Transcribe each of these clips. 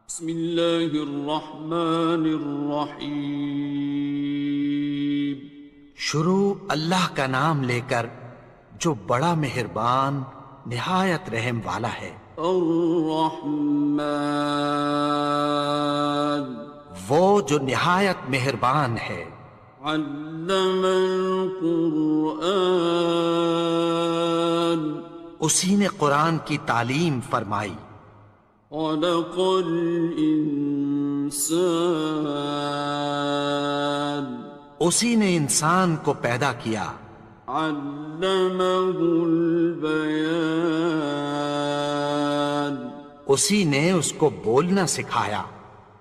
بسم اللہ الرحمن الرحیم۔ شروع اللہ کا نام لے کر جو بڑا مہربان نہایت رحم والا ہے۔ الرحمن، وہ جو نہایت مہربان ہے۔ علم القرآن، اسی نے قرآن کی تعلیم فرمائی۔ خلق الانسان، اسی نے انسان کو پیدا کیا۔ علمہ البیان، اسی نے اس کو بولنا سکھایا۔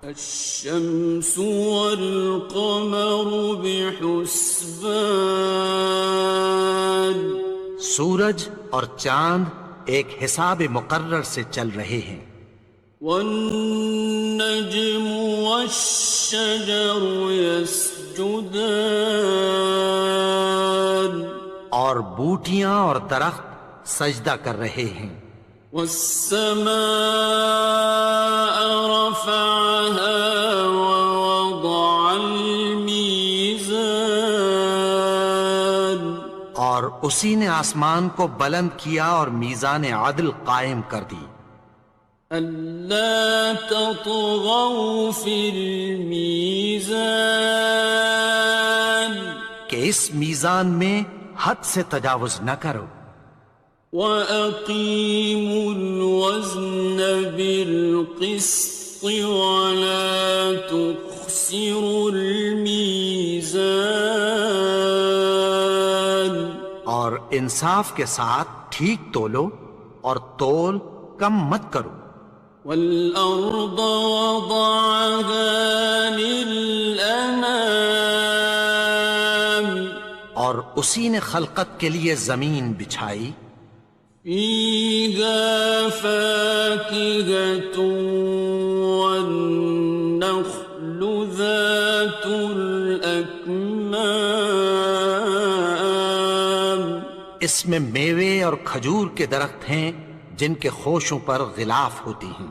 الشمس والقمر بحسبان، سورج اور چاند ایک حساب مقرر سے چل رہے ہیں۔ والنجم والشجر يسجدان، اور بوٹیاں اور درخت سجدہ کر رہے ہیں۔ والسماء رفعها ووضع الميزان، اور اسی نے آسمان کو بلند کیا اور میزان عدل قائم کر دی۔ ألا تطغوا في الميزان، کہ اس میزان میں حد سے تجاوز نہ کرو۔ وَأَقِيمُوا الْوَزْنَ بِالْقِسْطِ وَلَا تُخْسِرُوا الْمِيزَانَ، اور انصاف کے ساتھ ٹھیک تولو اور تول کم مت کرو۔ وَالْأَرْضَ وَضَعَهَا لِلْأَنَامِ، اور اسی نے خلقت کے لیے زمین بچھائی۔ فِيهَا فَاكِهَةٌ وَالنَّخْلُ ذَاتُ الْأَكْمَامِ، اس میں میوے اور کھجور کے درخت ہیں جن کے خوشوں پر غلاف ہوتی ہیں۔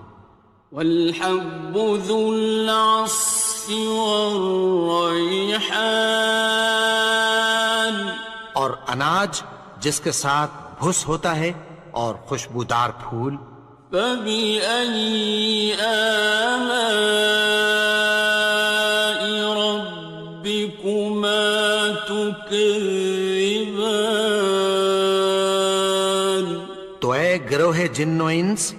وَالْحَبُّ ذُو الْعَصْفِ وَالرَّيْحَانِ، اور اناج جس کے ساتھ بھس ہوتا ہے اور خوشبودار پھول۔ فَبِأَيِّ آلَاءِ رَبِّكُمَا تُكَذِّبَانِ، تو اے گروہ جن و انس،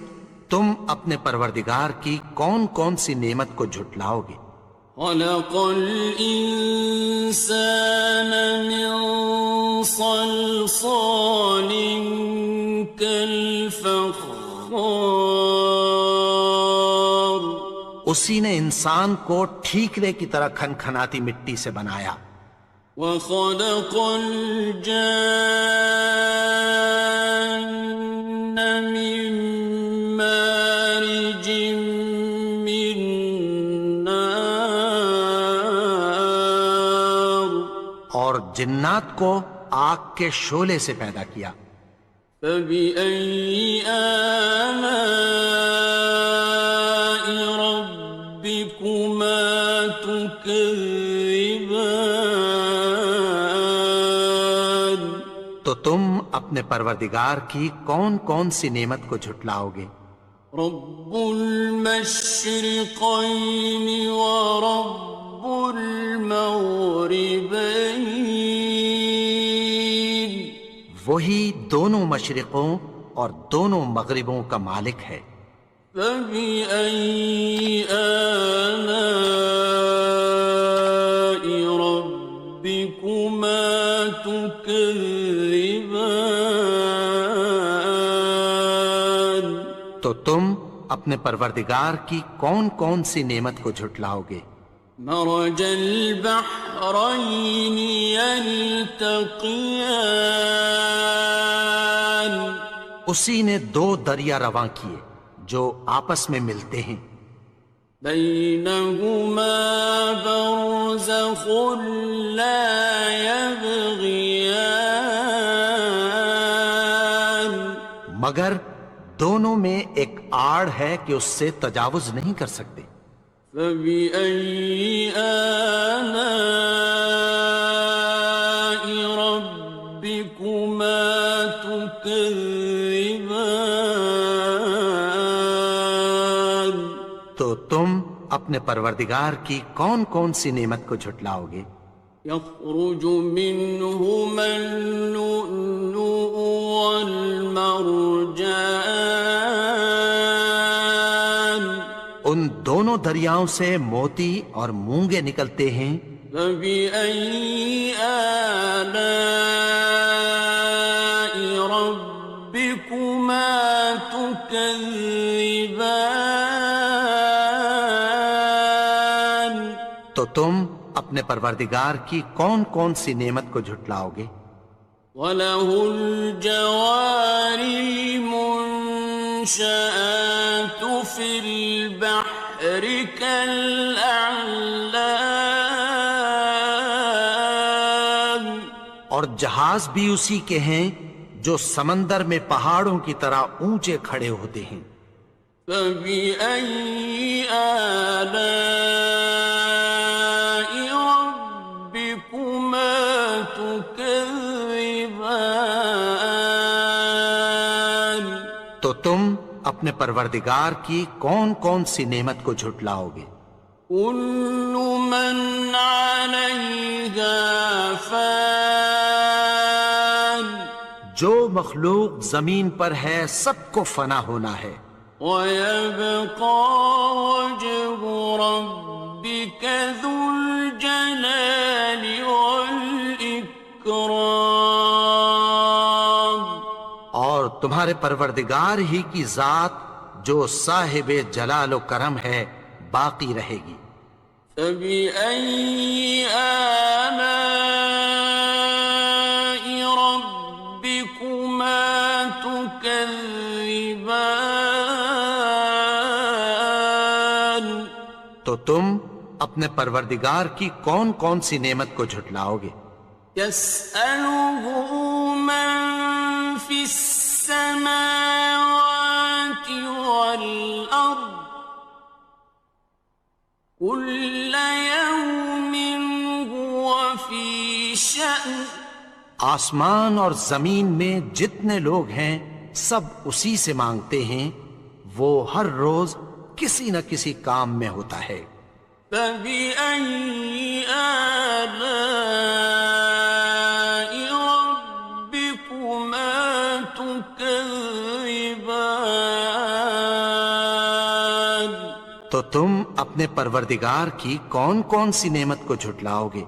تم اپنے پروردگار کی کون کون سی نعمت کو جھٹلاؤ گے؟ خَلَقَ الْإِنسَانَ مِنْ صَلْصَالٍ كَالْفَخَّارِ، اسی نے انسان کو ٹھیکرے کی طرح کھنکھناتی مٹی سے بنایا۔ وَخَلَقَ الْجَانَّ مِن مَّارِجٍ مِّن نَّارٍ، اور جنات کو آگ کے شعلے سے پیدا کیا۔ فَبِأَيِّ آلَاءِ رَبِّكُمَا تُكَذِّبَانِ، تو تم اپنے پروردگار کی کون کون سی نعمت کو جھٹلاؤ گے؟ رب المشرقين ورب المغربين، وہی دونوں مشرقوں اور دونوں مغربوں کا مالک ہے۔ فبأي آلاء ربكما تكذبان، تو تم اپنے پروردگار کی کون کون سی نعمت کو جھٹلاؤ گے؟ مرج البحرين يلتقيان، اسی نے دو دریا رواں کیے جو آپس میں ملتے ہیں۔ بينهما برزخ لا يبغيان، مگر دونوں میں ایک آڑ ہے کہ اس سے تجاوز نہیں کر سکتے۔ فبأي آلاء ربكما تكذبان؟ تو تم اپنے پروردگار کی کون کون سی نعمت کو جھٹلاؤ گے؟ يخرج منهما اللؤلؤ والمرجان ان دونوں دریاؤں سے موتی اور مونگے نکلتے ہیں۔ فبأي آلاء ربكما تكذبان؟ تو تم اپنے پروردگار کی کون کون سی نعمت کو جھٹلاؤ گے؟ وَلَهُ الْجَوَارِ الْمُنشَآتُ فِي الْبَحْرِ كَالْأَعْلَامِ، اور جہاز بھی اسی کے ہیں جو سمندر میں پہاڑوں کی طرح اونچے کھڑے ہوتے ہیں۔ فَبِأَيِّ آلَاءِ رَبِّكُمَا تُكَذِّبَانِ؟ تو تم اپنے پروردگار کی کون کون سی نعمت کو جھٹلاؤ گے؟ كُلُّ مَنْ عَلَيْهَا فَانٍ، جو مخلوق زمین پر ہے سب کو فنا ہونا ہے۔ وَيَبْقَى وَجْهُ رَبِّكَ ذُو الْجَلَالِ وَالْإِكْرَامِ، اور تمہارے پروردگار ہی کی ذات جو صاحب جلال و کرم ہے باقی رہے گی۔ فَبِأَيِّ آلَاءِ رَبِّكُمَا تُكَذِّبَانِ؟ تو تم اپنے پروردگار کی کون کون سی نعمت کو جھٹلاؤ گے؟ يَسْأَلُهُ مَن فِي السَّمَاوَاتِ وَالْأَرْضِ كُلَّ يَوْمٍ هُوَ فِي شَأْنٍ، آسمان اور زمین میں جتنے لوگ ہیں سب اسی سے مانگتے ہیں، وہ ہر روز کسی نہ کسی کام میں ہوتا ہے۔ فَبِأَيِّ آلَاءِ رَبِّكُمَا تُكَذِّبَانِ؟ تو تم اپنے پروردگار کی کون کون سی نعمت کو جھٹلاؤ گے؟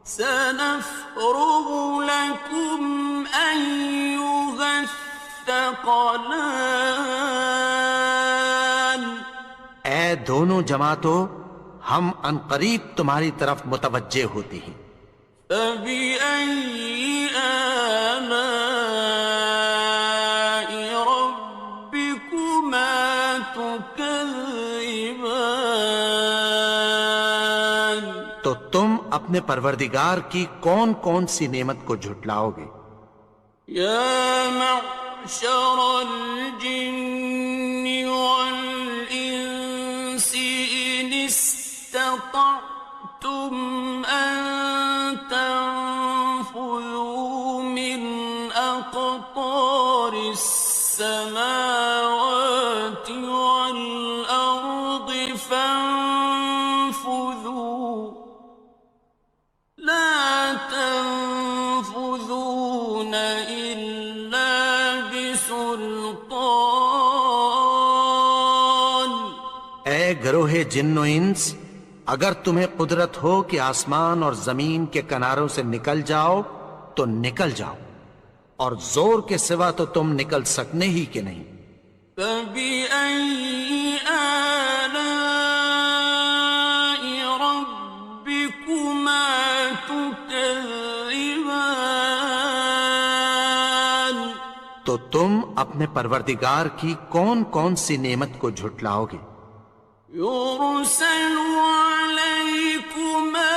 سَنَفْرُغُ لَكُمْ أَيُّهَ الثَّقَلَانِ، اے دونوں جماعتوں، ہم عنقریب تمہاری طرف متوجہ ہوتے ہیں۔ فَبِأَيِّ آلَاءِ رَبِّكُمَا تُكَذِّبَانِ؟ تو تم اپنے پروردگار کی کون کون سی نعمت کو جھٹلاؤ گے؟ يَا مَعْشَرَ الْجِنِّ وَالْإِنسِ إِنِ اسْتَطَعْتُمْ أَن تَنفُذُوا مِنْ أَقْطَارِ السَّمَاوَاتِ وَالْأَرْضِ فَانفُذُوا لَا تَنفُذُونَ إِلَّا بِسُلْطَانٍ۔ اے گروہ جن و انس، اگر تمہیں قدرت ہو کہ آسمان اور زمین کے کناروں سے نکل جاؤ تو نکل جاؤ، اور زور کے سوا تو تم نکل سکنے ہی کہ نہیں۔ فَبِأَيِّ آلَاءِ رَبِّكُمَا تُكَذِّبَانِ؟ تو تم اپنے پروردگار کی کون کون سی نعمت کو جھٹلاؤ گے؟ يُرْسَلُ عَلَيْكُمَا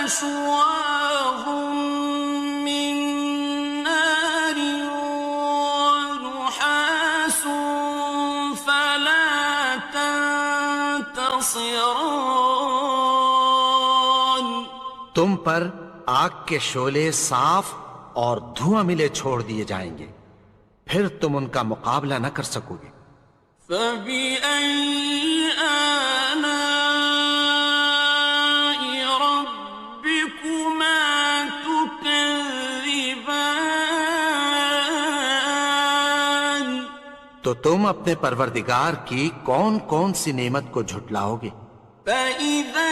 شُوَاظٌ مِّن نَّارٍ وَنُحَاسٌ ينتصران تم پر آگ کے شعلے صاف اور دھواں ملے چھوڑ دیے جائیں گے، پھر تم ان کا مقابلہ نہ کر سکو گے۔ فبأي آلاء ربكما تكذبان تو تم اپنے پروردگار کی کون کون سی نعمت کو جھٹلاؤ گے؟ فإذا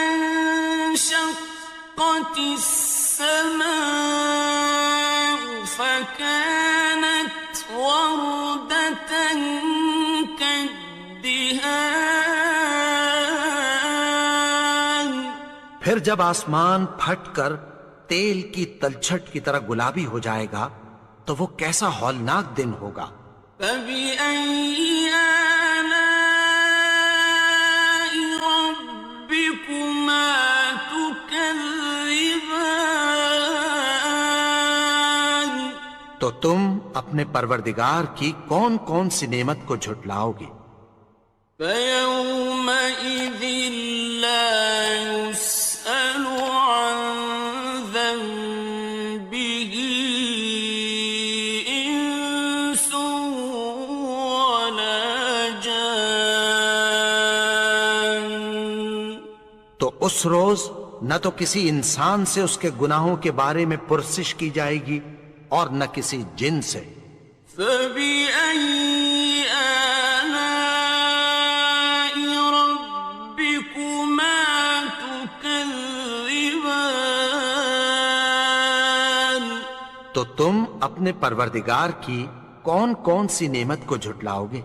انشقت السماء فكانت وردة كالدهان پھر جب آسمان پھٹ کر تیل کی تلچھٹ کی طرح گلابی ہو جائے گا تو وہ کیسا ہولناک دن ہوگا۔ فبأي آلاء ربكما تكذبان تو تم اپنے پروردگار کی کون کون سی نعمت کو جھٹلاؤ گے؟ فيومئذ لا يسأل عن ذنبه إنس ولا جان تو اس روز نہ تو کسی انسان سے اس کے گناہوں کے بارے میں پرسش کی جائے گی اور نہ کسی جن سے۔ فبأي آلاء ربكما تكذبان تو تم اپنے پروردگار کی کون کون سی نعمت کو جھٹلاؤ گے؟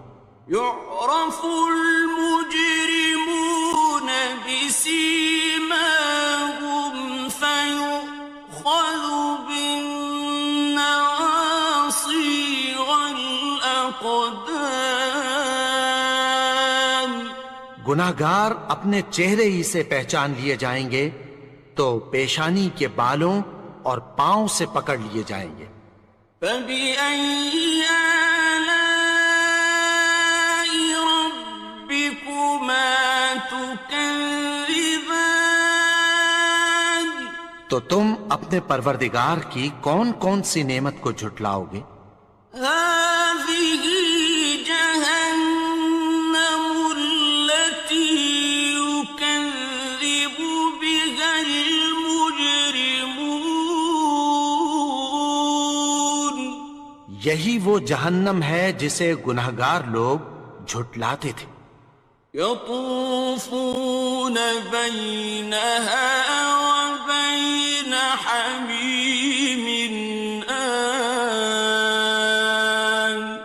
يعرف المجرمون بسيماهم فيؤخذ بالنواصي والأقدام گناہگار اپنے چہرے ہی سے پہچان لیے جائیں گے تو پیشانی کے بالوں اور پاؤں سے پکڑ لیے جائیں گے۔ فبأي آلاء ربكما تكذبان تو تم اپنے پروردگار کی کون کون سی نعمت کو جھٹلاؤ گے؟ هذه جهنم التي يكذب بها المجرمون یہی وہ جہنم ہے جسے گناہگار لوگ جھٹلاتے تھے۔ يطوفون بينها وبين حميم آن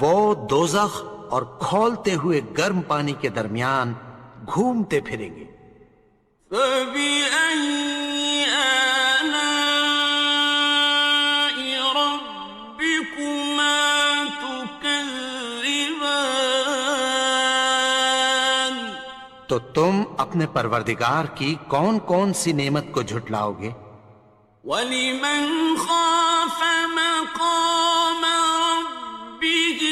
وہ دوزخ اور کھولتے ہوئے گرم پانی کے درمیان گھومتے پھریں گے۔ فبأي آلاء ربكما تكذبان تو تم اپنے پروردگار کی کون کون سی نعمت کو جھٹلاؤ گے؟ وَلِمَنْ خَافَ مَقَامَ رَبِّهِ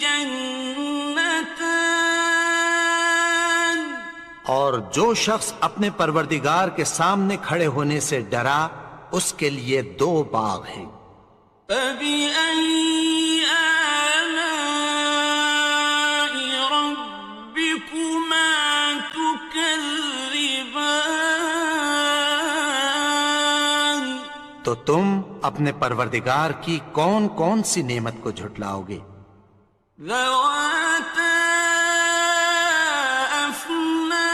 جَنَّتَانِ اور جو شخص اپنے پروردگار کے سامنے کھڑے ہونے سے ڈرا اس کے لیے دو باغ ہیں۔ فَبِأَيِّ آلَاءِ رَبِّكُمَا تُكَذِّبَانِ تو تم اپنے پروردگار کی کون کون سی نعمت کو جھٹلاؤ گے؟ ذَوَاتَا أَفْنَانٍ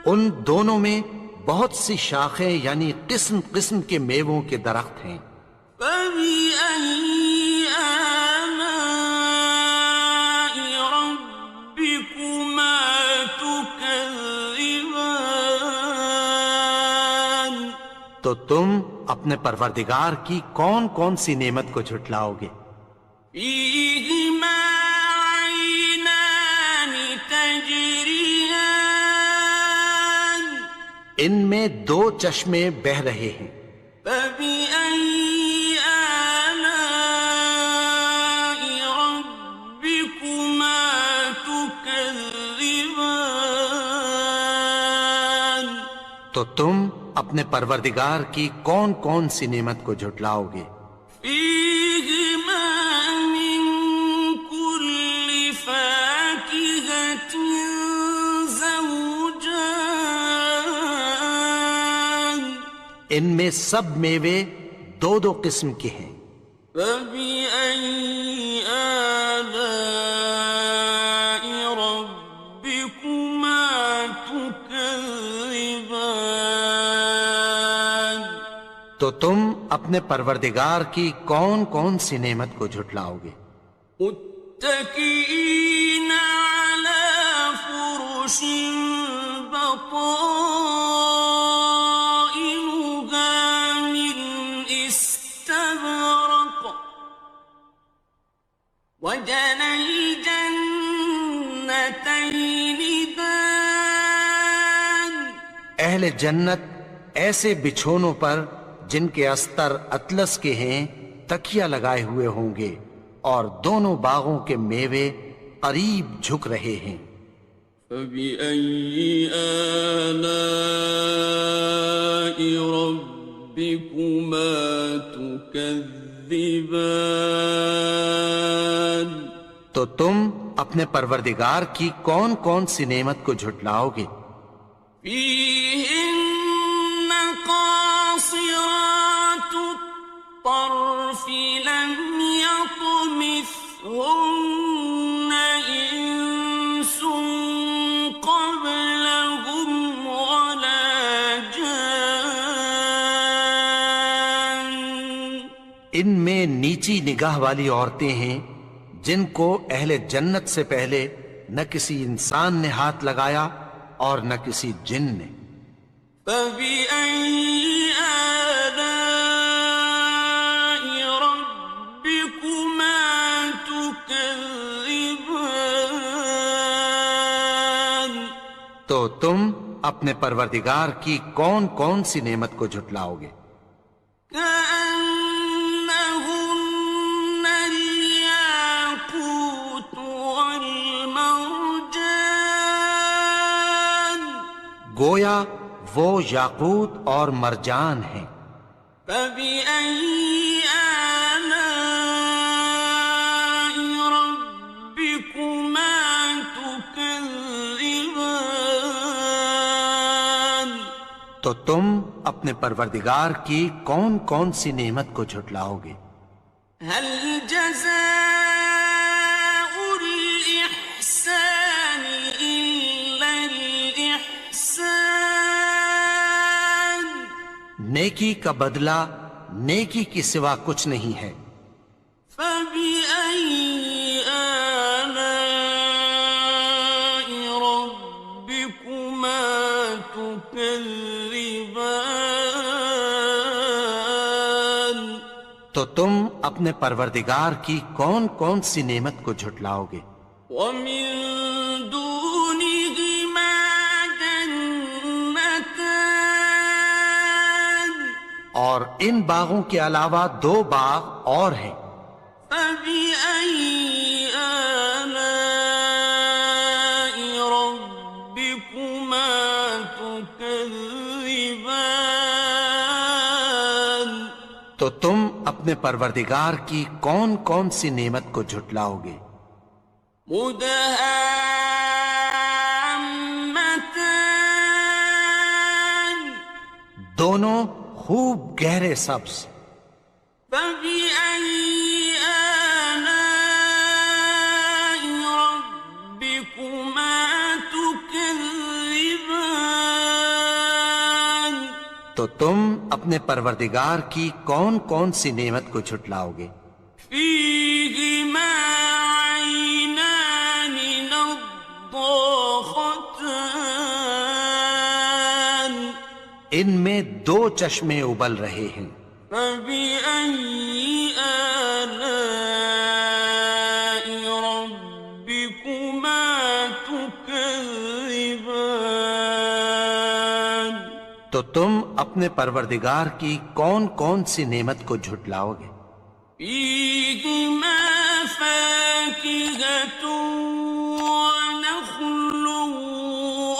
ان دونوں میں بہت سی شاخیں یعنی قسم قسم کے میووں کے درخت ہیں۔ فَبِأَيِّ آلَاءِ رَبِّكُمَا تُكَذِّبَانِ تو تم اپنے پروردگار کی کون کون سی نعمت کو جھٹلاؤ گے؟ فِيهِمَا عَيْنَانِ تَجْرِيَانِ ان میں دو چشمے بہہ رہے ہیں۔ فَبِأَيِّ آلَاءِ رَبِّكُمَا تُكَذِّبَانِ تو تم اپنے پروردگار کی کون کون سی نعمت کو جھٹلاؤ گے؟ فيهما من كل فاكهة زوجان ان میں سب میوے دو دو قسم کے ہیں۔ فبأي آلاء ربكما تكذبان تو تم اپنے پروردگار کی کون کون سی نعمت کو جھٹلاؤ گے؟ متكئين على فرش بطائنها من استبرق وجنى الجنتين دان اہل جنت ایسے بچھونوں پر جن کے استر اطلس کے ہیں تکیہ لگائے ہوئے ہوں گے، اور دونوں باغوں کے میوے قریب جھک رہے ہیں۔ فبأي آلاء ربكما تكذبان تو تم اپنے پروردگار کی کون کون سی نعمت کو جھٹلاؤ گے؟ فيهن قاصرات الطرف لم يطمثهن إنس قبلهم ولا جان ان میں نیچی نگاہ والی عورتیں ہیں جن کو اہل جنت سے پہلے نہ کسی انسان نے ہاتھ لگایا اور نہ کسی جن نے۔ فبأي آلاء ربكما تكذبان تو تم اپنے پروردگار کی کون کون سی نعمت کو جھٹلاؤ گے؟ كأنهن الياقوت والمرجان گویا وہ یاقوت اور مرجان ہیں۔ فبأي آلاء ربكما تكذبان تو تم اپنے پروردگار کی کون کون سی نعمت کو جھٹلاؤ گے؟ هل جزاء الإحسان إلا الإحسان نیکی کا بدلہ نیکی کی سوا کچھ نہیں ہے۔ فبأي آلاء ربكما تكذبان تو تم اپنے پروردگار کی کون کون سی نعمت کو جھٹلاؤ گے؟ ومن دونهما جنتان اور ان باغوں کے علاوہ دو باغ اور ہیں۔ فبأي آلاء ربكما تكذبان تو تم اپنے پروردگار کی کون کون سی نعمت کو جھٹلاؤ گے؟ مدهامتان دونوں خوب گہرے سبز۔ فبأي آلاء ربكما تكذبان تو تم اپنے پروردگار کی کون کون سی نعمت کو جھٹلاؤ گے؟ فيهما عينان نضاختان ان میں دو چشمے ابل رہے ہیں۔ فبأي آلاء ربكما تكذبان تو تم اپنے پروردگار کی کون کون سی نعمت کو جھٹلاؤ گے؟ فيهما فاكهة ونخل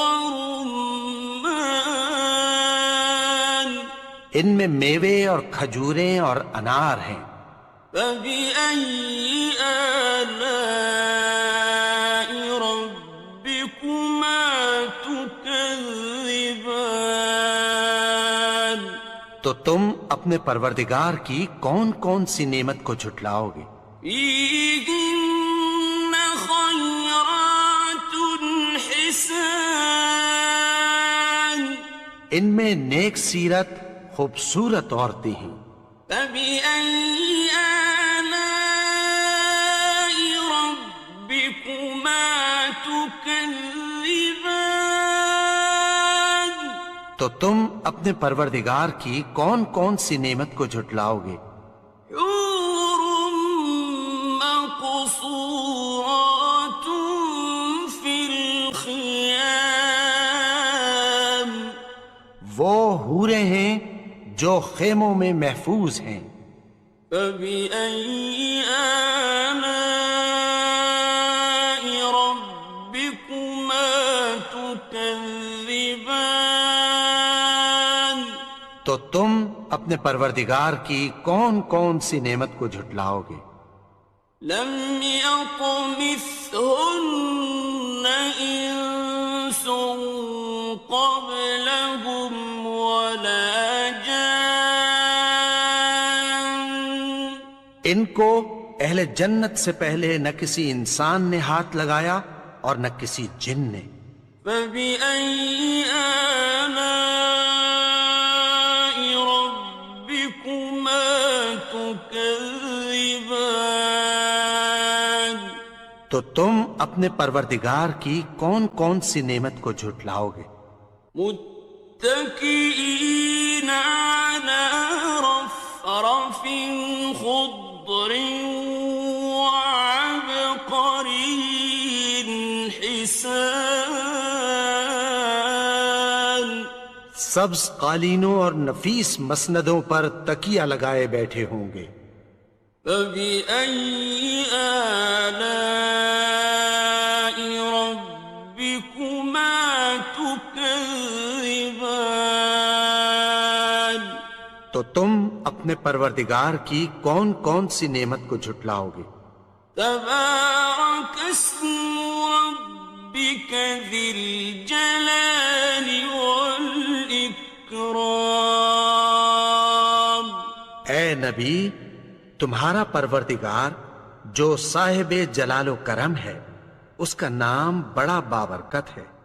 ورمان ان میں میوے اور کھجوریں اور انار ہیں۔ فبأي آلاء ربكما تكذبان؟ تو تم اپنے پروردگار کی کون کون سی نعمت کو جھٹلاؤ گے؟ فيهن خيرات حسان، ان میں نیک سیرت خوبصورت عورتیں ہیں۔ فبأي آلاء ربكما تكذبان؟ تو تم اپنے پروردگار کی کون کون سی نعمت کو جھٹلاؤ گے؟ حور مقصورات في الخيام، وہ حوریں ہیں جو خیموں میں محفوظ ہیں۔ فبأي آلاء ربكما تكذبان؟ تو تم اپنے پروردگار کی کون کون سی نعمت کو جھٹلاؤ گے؟ لم يطمثهن إنس قبلهم ولا جان، ان کو اہل جنت سے پہلے نہ کسی انسان نے ہاتھ لگایا اور نہ کسی جن نے۔ فبأي آلاء ربكما تكذبان؟ تو تم اپنے پروردگار کی کون کون سی نعمت کو جھٹلاؤ گے؟ متكئين على رفرف خضر وعبقري حسان، سبز قالینوں اور نفیس مسندوں پر تکیہ لگائے بیٹھے ہوں گے۔ فبأي آلاء ربكما تكذبان؟ تو تم اپنے پروردگار کی کون کون سی نعمت کو جھٹلاؤ گے؟ تبارك اسم ربك ذي الجلال والإكرام۔ اے نبی، تمہارا پروردگار جو صاحب جلال و کرم ہے، اس کا نام بڑا بابرکت ہے۔